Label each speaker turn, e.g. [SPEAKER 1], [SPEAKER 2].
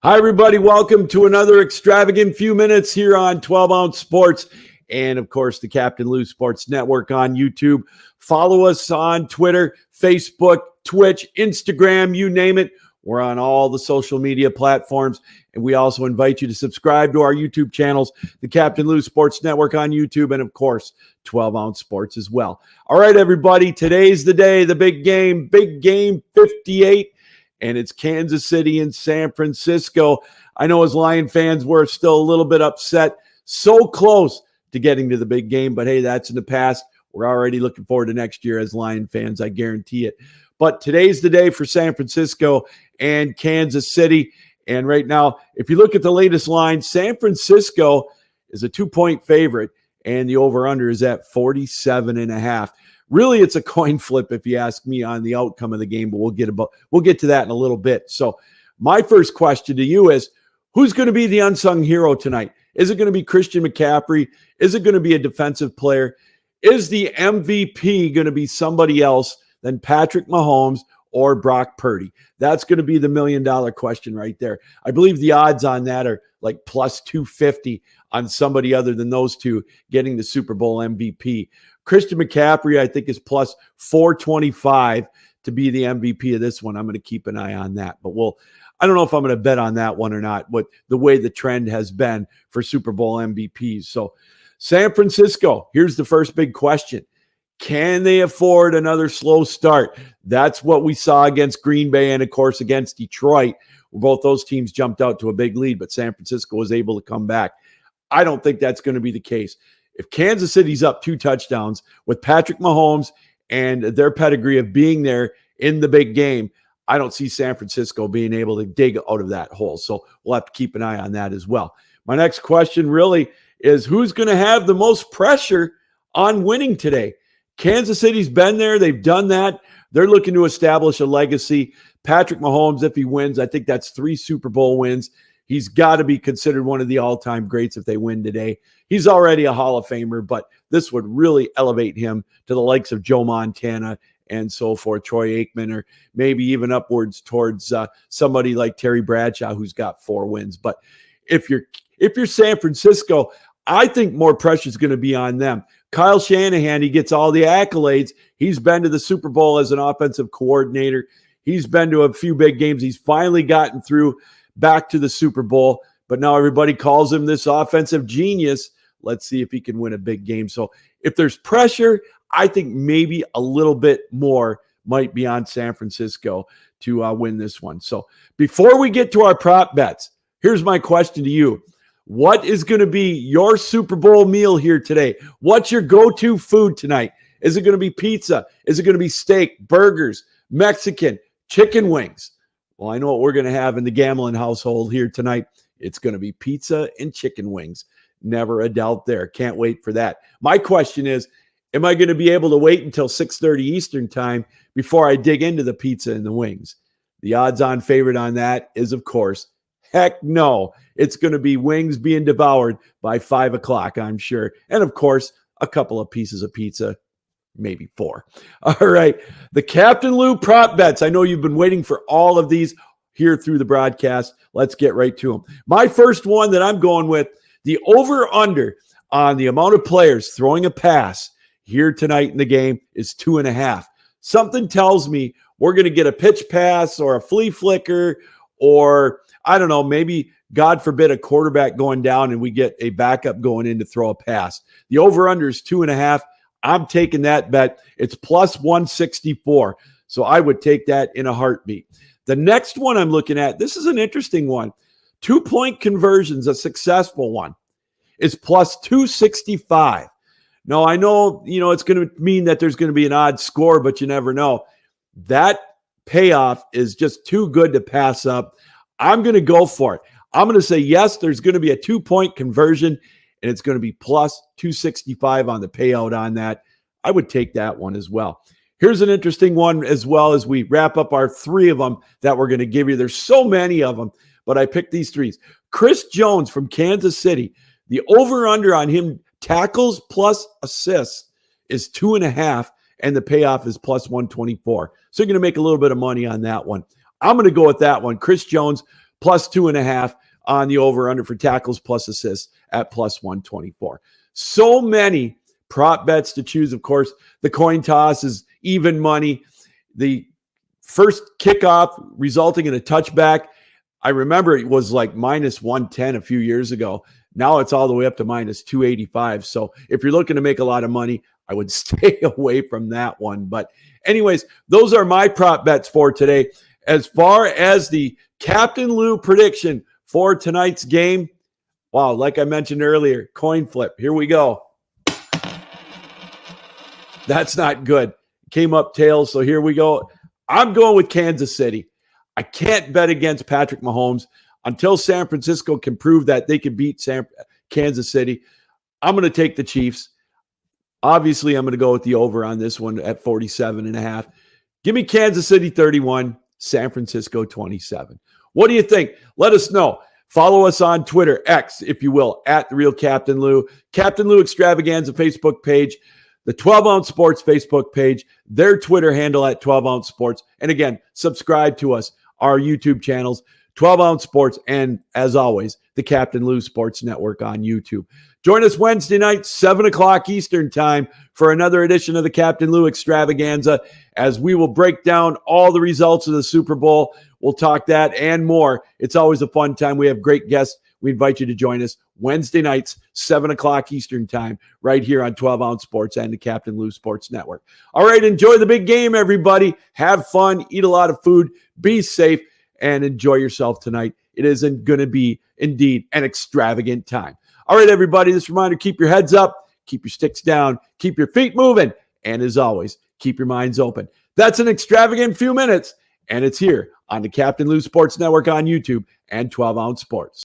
[SPEAKER 1] Hi, everybody. Welcome to another Extravagant Few Minutes here on 12-Ounce Sports and, of course, the Captain Lou Sports Network on YouTube. Follow us on Twitter, Facebook, Twitch, Instagram, you name it. We're on all the social media platforms, and we also invite you to subscribe to our YouTube channels, the Captain Lou Sports Network on YouTube, and, of course, 12-Ounce Sports as well. All right, everybody, today's the day, the big game, Big Game 58. And it's Kansas City and San Francisco. I know as Lion fans, we're still a little bit upset. So close to getting to the big game, but hey, that's in the past. We're already looking forward to next year as Lion fans, I guarantee it. But today's the day for San Francisco and Kansas City. And right now, if you look at the latest line, San Francisco is a 2-point favorite, and the over-under is at 47.5. Really, it's a coin flip if you ask me on the outcome of the game, but we'll get to that in a little bit. So my first question to you is, who's going to be the unsung hero tonight? Is it going to be Christian McCaffrey? Is it going to be a defensive player? Is the MVP going to be somebody else than Patrick Mahomes or Brock Purdy? That's going to be the million-dollar question right there. I believe the odds on that are like plus 250 on somebody other than those two getting the Super Bowl MVP. Christian McCaffrey, I think, is plus 425 to be the MVP of this one. I'm going to keep an eye on that. But I don't know if I'm going to bet on that one or not, but the way the trend has been for Super Bowl MVPs. So San Francisco, here's the first big question. Can they afford another slow start? That's what we saw against Green Bay and, of course, against Detroit, where both those teams jumped out to a big lead, but San Francisco was able to come back. I don't think that's going to be the case. If Kansas City's up 2 touchdowns with Patrick Mahomes and their pedigree of being there in the big game, I don't see San Francisco being able to dig out of that hole. So we'll have to keep an eye on that as well. My next question really is, who's going to have the most pressure on winning today? Kansas City's been there. They've done that. They're looking to establish a legacy. Patrick Mahomes, if he wins, I think that's 3 Super Bowl wins. He's got to be considered one of the all-time greats if they win today. He's already a Hall of Famer, but this would really elevate him to the likes of Joe Montana and so forth, Troy Aikman, or maybe even upwards towards somebody like Terry Bradshaw, who's got 4 wins. But if you're San Francisco, I think more pressure is going to be on them. Kyle Shanahan, he gets all the accolades. He's been to the Super Bowl as an offensive coordinator. He's been to a few big games. He's finally gotten through back to the Super Bowl, but now everybody calls him this offensive genius. Let's see if he can win a big game. So if there's pressure, I think maybe a little bit more might be on San Francisco to win this one. So before we get to our prop bets, here's my question to you. What is going to be your Super Bowl meal here today? What's your go-to food tonight? Is it going to be pizza? Is it going to be steak, burgers, Mexican, chicken wings? Well, I know what we're going to have in the gambling household here tonight. It's going to be pizza and chicken wings. Never a doubt there. Can't wait for that. My question is, am I going to be able to wait until 6:30 Eastern time before I dig into the pizza and the wings? The odds-on favorite on that is, of course, heck no. It's going to be wings being devoured by 5 o'clock, I'm sure. And, of course, a couple of pieces of pizza, maybe 4. All right. The Captain Lou prop bets. I know you've been waiting for all of these here through the broadcast. Let's get right to them. My first one that I'm going with, the over-under on the amount of players throwing a pass here tonight in the game is 2.5. Something tells me we're going to get a pitch pass or a flea flicker, or I don't know, maybe, God forbid, a quarterback going down and we get a backup going in to throw a pass. The over-under is 2.5. I'm taking that bet. It's plus 164. So I would take that in a heartbeat. The next one I'm looking at, this is an interesting one. 2-point conversions, a successful one, is plus 265. Now, I know, it's going to mean that there's going to be an odd score, but you never know. That payoff is just too good to pass up. I'm going to go for it. I'm going to say, yes, there's going to be a 2-point conversion, and it's going to be plus 265 on the payout on that. I would take that one as well. Here's an interesting one as well as we wrap up our 3 of them that we're going to give you. There's so many of them, but I picked these 3. Chris Jones from Kansas City, the over-under on him tackles plus assists is 2.5, and the payoff is plus 124. So you're going to make a little bit of money on that one. I'm going to go with that one. Chris Jones plus 2.5 on the over-under for tackles plus assists at plus 124. So many prop bets to choose. Of course, the coin toss is even money. The first kickoff resulting in a touchback, I remember it was like minus 110 a few years ago. Now it's all the way up to minus 285. So if you're looking to make a lot of money, I would stay away from that one. But anyways, those are my prop bets for today. As far as the Captain Lou prediction for tonight's game, wow, like I mentioned earlier, coin flip. Here we go. That's not good. Came up tails, so here we go. I'm going with Kansas City. I can't bet against Patrick Mahomes until San Francisco can prove that they can beat Kansas City. I'm going to take the Chiefs. Obviously, I'm going to go with the over on this one at 47.5. Give me Kansas City 31, San Francisco 27. What do you think? Let us know. Follow us on Twitter, X, if you will, at The Real Captain Lou. Captain Lou Extravaganza Facebook page, the 12 Ounce Sports Facebook page, their Twitter handle at 12 Ounce Sports. And again, subscribe to us, our YouTube channels, 12 Ounce Sports, and as always, the Captain Lou Sports Network on YouTube. Join us Wednesday night, 7 o'clock Eastern time for another edition of the Captain Lou Extravaganza, as we will break down all the results of the Super Bowl. We'll talk that and more. It's always a fun time. We have great guests. We invite you to join us Wednesday nights, 7 o'clock Eastern time, right here on 12 Ounce Sports and the Captain Lou Sports Network. All right, enjoy the big game, everybody. Have fun, eat a lot of food, be safe, and enjoy yourself tonight. It isn't going to be, indeed, an extravagant time. All right, everybody, this reminder, keep your heads up, keep your sticks down, keep your feet moving, and as always, keep your minds open. That's an extravagant few minutes, and it's here on the Captain Lou Sports Network on YouTube and 12 Ounce Sports.